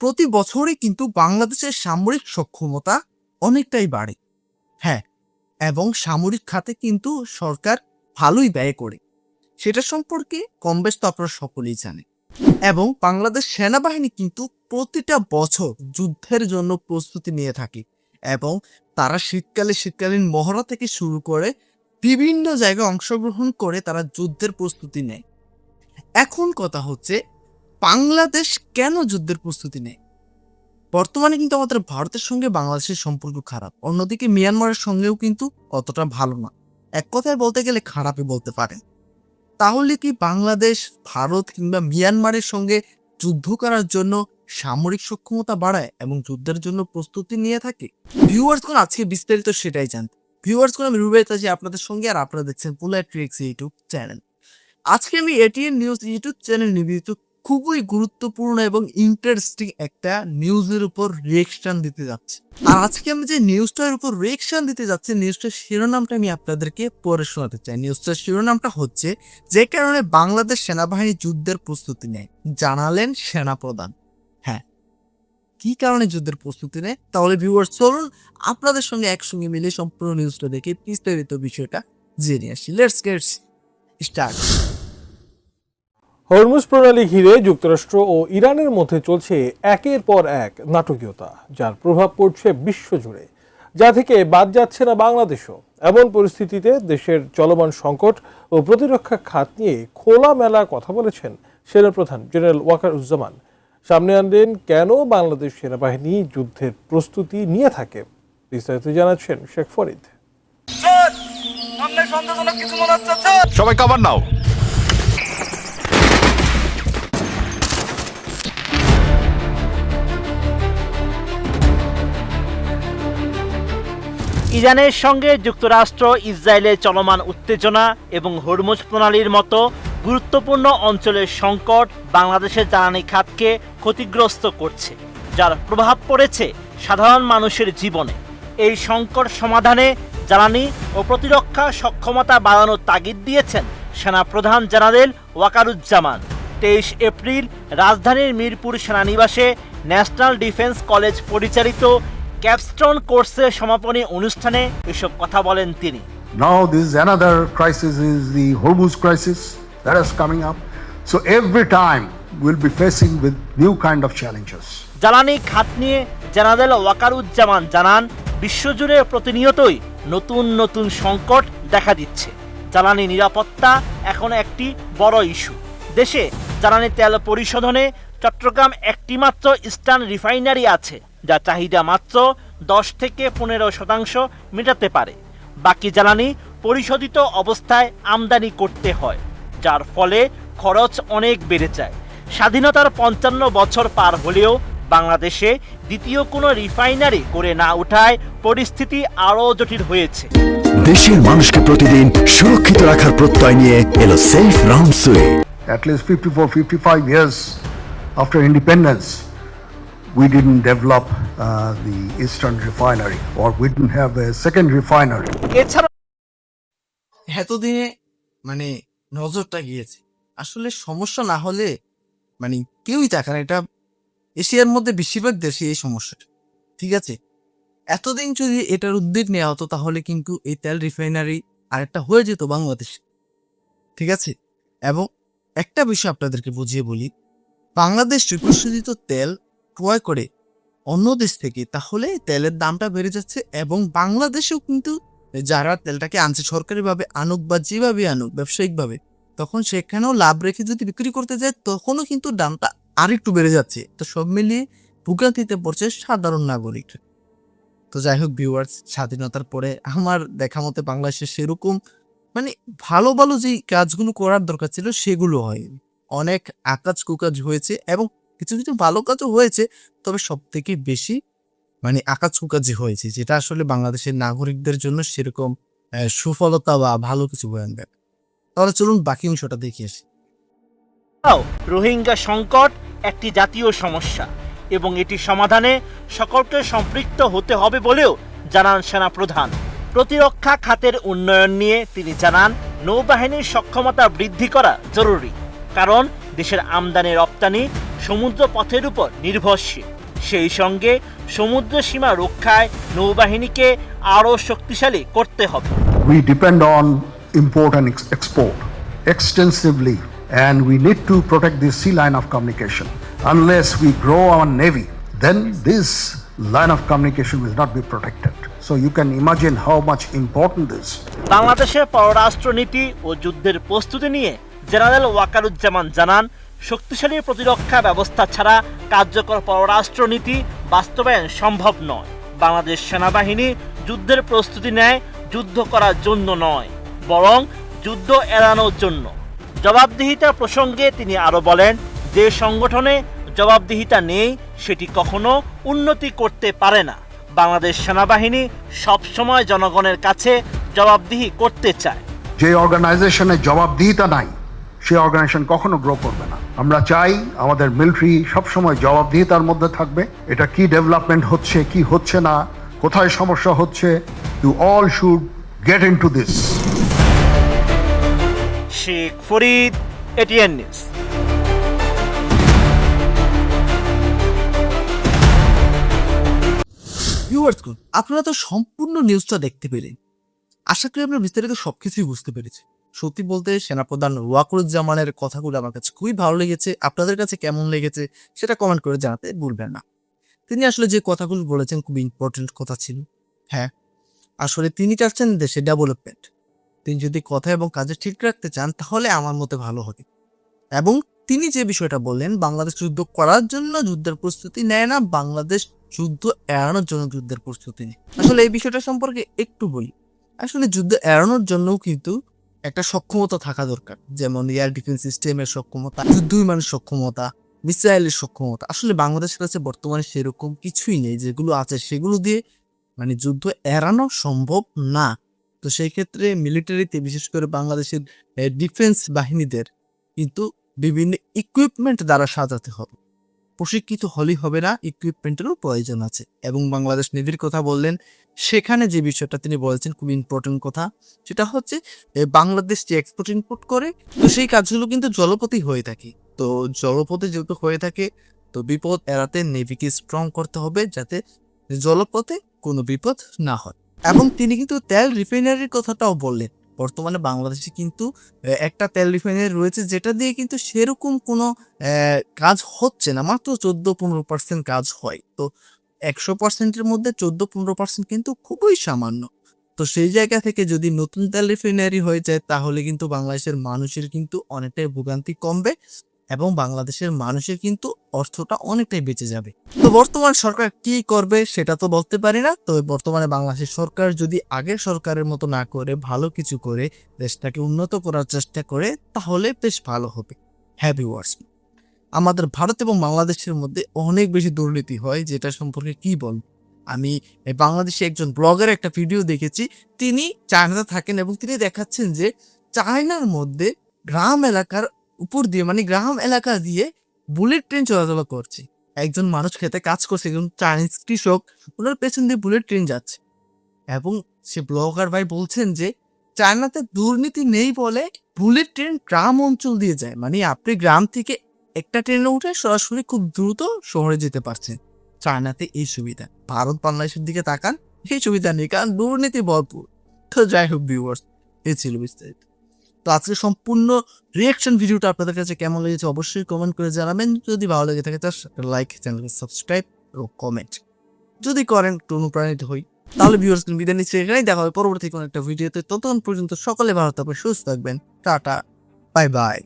প্রতি বছরই কিন্তু বাংলাদেশের সামরিক সক্ষমতা অনেকটাই বাড়ে। হ্যাঁ, এবং সামরিক খাতে কিন্তু সরকার ভালোই ব্যয় করে। সেটা সম্পর্কে কমবেশ তো আপনারা সকলেই জানেন। এবং বাংলাদেশ সেনাবাহিনী কিন্তু প্রতিটা বছর যুদ্ধের জন্য প্রস্তুতি নিয়ে থাকে এবং তারা শীতকালীন মহড়া থেকে শুরু করে বিভিন্ন জায়গায় অংশগ্রহণ করে তারা যুদ্ধের প্রস্তুতি নেয়। এখন কথা হচ্ছে, বাংলাদেশ কেন যুদ্ধের প্রস্তুতি নেয়? বর্তমানে কিন্তু আমাদের ভারতের সঙ্গে বাংলাদেশের সম্পর্ক খারাপ, অন্যদিকে মিয়ানমারের সঙ্গেও কিন্তু অতটা ভালো না। এক কথায় বলতে গেলে খারাপই বলতে পারেন। তাহলে কি বাংলাদেশ ভারত কিংবা মিয়ানমারের সঙ্গে যুদ্ধ করার জন্য সামরিক সক্ষমতা বাড়ায় এবং যুদ্ধের জন্য প্রস্তুতি নিয়ে থাকে? ভিউয়ার্সগণ, আজকে বিস্তারিত সেটাই জানতে। ভিউয়ার্সগণ, আমি রুবেল আছি আপনাদের সঙ্গে, আর আপনারা দেখছেন বুলেট ট্রিক্স ইউটিউব চ্যানেল। আজকে আমি এটিএন নিউজ ইউটিউব চ্যানেল নিবেদিত খুবই গুরুত্বপূর্ণ এবং ইন্টারেস্টিং একটা নিউজের উপর রিয়েকশন দিতে যাচ্ছি। আর আজকে আমি যে নিউজটার উপর রিয়েকশন দিতে যাচ্ছি, নিউজটার শিরোনামটা আমি আপনাদেরকে পড়ে শোনাতে চাই। নিউজটার শিরোনামটা হচ্ছে, যে কারণে বাংলাদেশ সেনাবাহিনী যুদ্ধের প্রস্তুতি নেয়, জানালেন সেনাপ্রধান। হ্যাঁ, কি কারণে যুদ্ধের প্রস্তুতি নেয়? তাহলে ভিউয়ার্স, চলুন আপনাদের সঙ্গে একসঙ্গে মিলে সম্পূর্ণ নিউজটা দেখে বিস্তারিত বিষয়টা জেনে আসি। Let's get start. হরমুজ প্রণালী ঘিরে যুক্তরাষ্ট্র ও ইরানের মধ্যে চলছে একের পর এক নাটকীয়তা, যার প্রভাব পড়ছে বিশ্বজুড়ে, যা থেকে বাদ যাচ্ছে না বাংলাদেশও। এমন পরিস্থিতিতে দেশের চলমান সংকট ও প্রতিরক্ষা খাত নিয়ে খোলামেলা কথা বলেছেন সেনাপ্রধান জেনারেল ওয়াকারুজ্জামান। সামনে আনলেন কেন বাংলাদেশ সেনাবাহিনী যুদ্ধের প্রস্তুতি নিয়ে থাকে। বিস্তারিত জানাচ্ছেন শেখ ফরিদ। সবাই কভার নাও। ইরানের সঙ্গে যুক্তরাষ্ট্র ইসরায়েলের চলমান উত্তেজনা এবং হরমুজ প্রণালীর মতো গুরুত্বপূর্ণ অঞ্চলের সংকট বাংলাদেশের জ্বালানি খাতকে ক্ষতিগ্রস্ত করছে, যার প্রভাব পড়েছে সাধারণ মানুষের জীবনে। এই সংকট সমাধানে জ্বালানি ও প্রতিরক্ষা সক্ষমতা বাড়ানোর তাগিদ দিয়েছেন সেনাপ্রধান জেনারেল ওয়াকারুজ্জামান। 23 এপ্রিল রাজধানীর মিরপুর সেনানিবাসে ন্যাশনাল ডিফেন্স কলেজ পরিচালিত ক্যাপস্টোন কোর্সের সমাপনী অনুষ্ঠানে এসব কথা বলেন তিনি। Now this is another crisis, is the Hormuz crisis that is coming up. So every time we'll be facing with new kind of challenges. জ্বালানি খাত নিয়ে জেনারেল ওয়াকারুজ্জামান জানান, বিশ্বজুড়ে প্রতিনিয়তই নতুন নতুন সংকট দেখা দিচ্ছে। জ্বালানি নিরাপত্তা এখন একটি বড় ইস্যু। দেশে জ্বালানি তেল পরিশোধনে চট্টগ্রাম একটি মাত্র ইস্টার্ন রিফাইনারি আছে, যা চাহিদা মাত্র 10 থেকে 15% মেটাতে পারে। বাকি জ্বালানি পরিশোধিত অবস্থায় আমদানি করতে হয়, যার ফলে খরচ অনেক বেড়ে যায়। স্বাধীনতার 55 বছর পার হলেও বাংলাদেশে দ্বিতীয় কোনো রিফাইনারি করে না ওঠায় পরিস্থিতি আরও জটিল হয়েছে। দেশের মানুষকে প্রতিদিন সুরক্ষিত রাখার প্রত্যয় নিয়ে এলো safe round sweet. At least 54-55 years after independence, we didn't develop the Eastern Refinery, or we didn't have a second refinery. এছাড়া এতদিনে নজরটা গিয়েছে। আসলে সমস্যা না হলে কেউই থাকে না। এটা এশিয়ার মধ্যে বেশিরভাগ দেশে এই সমস্যাটা, ঠিক আছে। এতদিন যদি এটার উদ্যোগ নেওয়া হতো, তাহলে কিন্তু এই তেল রিফাইনারি আরেকটা হয়ে যেত বাংলাদেশে, ঠিক আছে। এবং একটা বিষয় আপনাদেরকে বুঝিয়ে বলি, বাংলাদেশ পরিশোধিত তেল ক্রয় করে অন্য দেশ থেকে, তাহলে তেলের দামটা বেড়ে যাচ্ছে এবং বাংলাদেশেও কিন্তু যারা তেলটাকে আনছে সরকারিভাবে আনুক বা যেভাবে আনুক ব্যবসায়িকভাবে, তখন সেখানেও লাভ রেখে যদি বিক্রি করতে যায়, তখনও কিন্তু দামটা আরেকটু বেড়ে যাচ্ছে। তো সব মিলিয়ে ভোগান্তিতে পড়ছে সাধারণ নাগরিক। তো যাই হোক ভিউয়ার্স, স্বাধীনতার পরে আমার দেখা মতে বাংলাদেশে সেরকম ভালো ভালো যেই কাজগুলো করার দরকার ছিল সেগুলো হয়নি। অনেক আকাজ কুকাজ হয়েছে এবং কিছু কিছু ভালো কাজও হয়েছে, তবে সব থেকে বেশি আকাজ কুকাজি হয়েছে, যেটা আসলে বাংলাদেশের নাগরিকদের জন্য সেরকম সুফলতা বা ভালো কিছু বয়ে আনবে। তাহলে চলুন বাকি অংশটা দেখে আসি। রোহিঙ্গা সংকট একটি জাতীয় সমস্যা এবং এটি সমাধানে সকলকে সম্পৃক্ত হতে হবে বলেও জানান সেনাপ্রধান। প্রতিরক্ষা খাতের উন্নয়ন নিয়ে তিনি জানান, নৌবাহিনীর সক্ষমতা বৃদ্ধি করা জরুরি, কারণ দেশের আমদানি রপ্তানি সমুদ্র পথের উপর নির্ভরশীল। সেই সঙ্গে সমুদ্র সীমা রক্ষায় নৌবাহিনীকে আরও শক্তিশালী করতে হবে। We depend on import and export extensively, and we need to protect this sea line of communication. Unless we grow our navy, then this line of communication will not be protected. So you can imagine how much important this. বাংলাদেশের পররাষ্ট্রনীতি ও যুদ্ধের প্রস্তুতি নিয়ে general Wakeruzzaman জানান, শক্তিশালী প্রতিরক্ষা ব্যবস্থা ছাড়া কার্যকর পররাষ্ট্রনীতি বাস্তবায়ন সম্ভব নয়। বাংলাদেশ সেনাবাহিনী যুদ্ধের প্রস্তুতি নেয় যুদ্ধ করার জন্য নয়, বরং যুদ্ধ এড়ানোর জন্য। জবাবদিহিতা প্রসঙ্গে তিনি আরও বলেন, যে সংগঠনে জবাবদিহিতা নেই সেটি কখনো উন্নতি করতে পারে না। বাংলাদেশ সেনাবাহিনী সবসময় জনগণের কাছে জবাবদিহি করতে চায়। যে অর্গানাইজেশনে জবাবদিহিতা নাই, সেই অর্গানাইজেশন কখনো গ্রো করবে না। আমরা চাই আমাদের মিলিটারি সবসময় জবাবদিহিতার মধ্যে থাকবে। এটা কি ডেভেলপমেন্ট হচ্ছে, কি হচ্ছে না, কোথায় সমস্যা হচ্ছে, you all should get into this. Sheikh Farid, ATN news. ভিউয়ার্সগণ, আপনারা তো সম্পূর্ণ নিউজটা দেখতে পেলেন। আশা করি আপনারা বিস্তারিত সবকিছুই বুঝতে পেরেছে। সত্যি বলতে সেনাপ্রধান ওয়াকারুজ্জামানের কথাগুলো আমার কাছে খুবই ভালো লেগেছে। আপনাদের কাছে কেমন লেগেছে সেটা কমেন্ট করে জানাতে ভুলবেন না। তিনি আসলে যে কথাগুলো বলেছেন খুব ইম্পর্টেন্ট কথা ছিল। হ্যাঁ, আসলে তিনি চাচ্ছেন দেশে ডেভেলপমেন্ট। তিনি যদি কথা এবং কাজে ঠিক রাখতে চান তাহলে আমার মতে ভালো হবে। এবং তিনি যে বিষয়টা বললেন, বাংলাদেশ যুদ্ধ করার জন্য যুদ্ধের প্রস্তুতি নেয় না, বাংলাদেশ যুদ্ধ এড়ানোর জন্য যুদ্ধের প্রস্তুতি নেয়। আসলে এই বিষয়টা সম্পর্কে একটু বলি। আসলে যুদ্ধ এড়ানোর জন্যও কিন্তু একটা সক্ষমতা থাকা দরকার, যেমন এয়ার ডিফেন্স সিস্টেমের সক্ষমতা, যুদ্ধ বিমানের সক্ষমতা, মিসাইলের সক্ষমতা। আসলে বাংলাদেশের কাছে বর্তমানে সেরকম কিছুই নেই। যেগুলো আছে সেগুলো দিয়ে যুদ্ধ এড়ানো সম্ভব না। তো সেই ক্ষেত্রে মিলিটারিতে, বিশেষ করে বাংলাদেশের ডিফেন্স বাহিনীদের কিন্তু বিভিন্ন ইকুইপমেন্ট দ্বারা সাজাতে হবে। প্রশিক্ষিত হলেই হবে না, ইকুইপমেন্টেরও প্রয়োজন আছে। এবং বাংলাদেশ নেভির কথা বললেন, সেখানে যে বিষয়টা তিনি বলেছেন খুব ইম্পর্টেন্ট কথা, সেটা হচ্ছে বাংলাদেশ যে এক্সপোর্ট ইম্পোর্ট করে, তো সেই কাজগুলো কিন্তু জলপথেই হয়ে থাকে। তো জলপথে যেহেতু হয়ে থাকে, তো বিপদ এড়াতে নেভিকে স্ট্রং করতে হবে, যাতে জলপথে কোনো বিপদ না হয়। এবং তিনি কিন্তু তেল রিফাইনারির কথাটাও বললেন। বর্তমানে বাংলাদেশে কিন্তু একটা তেল রিফাইনারি রয়েছে, যেটা দিয়ে কিন্তু সেরকম কোনো কাজ হচ্ছে না, মাত্র 14-15% কাজ হয়। তো 100%-এর মধ্যে 14-15% কিন্তু খুবই সামান্য। তো সেই জায়গা থেকে যদি নতুন তেল রিফাইনারি হয়ে যায়, তাহলে কিন্তু বাংলাদেশের মানুষের কিন্তু অনেকটাই ভোগান্তি কমবে এবং বাংলাদেশের মানুষের কিন্তু অর্থটা অনেকটাই বেঁচে যাবে। তো বর্তমান সরকার কি করবে সেটা তো বলতে পারি না। তো বর্তমানে বাংলাদেশের সরকার যদি আগের সরকারের মতো না করে ভালো কিছু করে দেশটাকে উন্নত করার চেষ্টা করে, তাহলে বেশ ভালো হবে। হ্যাঁ ভিউয়ার্স, আমাদের ভারত এবং বাংলাদেশের মধ্যে অনেক বেশি দুর্নীতি হয়, যেটা সম্পর্কে কি বল। আমি বাংলাদেশে একজন ব্লগার একটা ভিডিও দেখেছি, তিনি চায়নাতে থাকেন এবং তিনি দেখাচ্ছেন যে চায়নার মধ্যে গ্রাম এলাকার উপর দিয়ে, গ্রাম এলাকা দিয়ে বুলেট ট্রেন চলাচল করছে। একজন মানুষ খেতে কাজ করছে, একজন চাইনিজ কৃষক, ওনার পেছন দিয়ে বুলেট ট্রেন যাচ্ছে। এবং সে ব্লগার ভাই বলছেন যে চায়নাতে দুর্নীতি নেই বলে বুলেট ট্রেন গ্রাম অঞ্চল দিয়ে যায়। আপনি গ্রাম থেকে একটা ট্রেনে উঠে সরাসরি খুব দ্রুত শহরে যেতে পারছেন। চায়নাতে এই সুবিধা। ভারত বাংলাদেশের দিকে তাকান, এই সুবিধা নেই, কারণ দুর্নীতি ভরপুর। তো যাই হোক ভিউয়ার্স, এই ছিল বিস্তারিত। তো আজকে সম্পূর্ণ রিয়াকশন ভিডিওটা আপনাদের কাছে কেমন লেগেছে অবশ্যই কমেন্ট করে জানাবেন। যদি ভালো লেগে থাকে তার লাইক, চ্যানেলকে সাবস্ক্রাইব এবং কমেন্ট যদি করেন, একটু অনুপ্রাণিত হই। তাহলে ভিউয়ার্স বিদায় নিচ্ছি, এখানেই দেখা হবে পরবর্তী কোনো একটা ভিডিওতে। ততক্ষণ পর্যন্ত সকলে ভালো থাকবেন, সুস্থ থাকবেন। Tata, bye bye.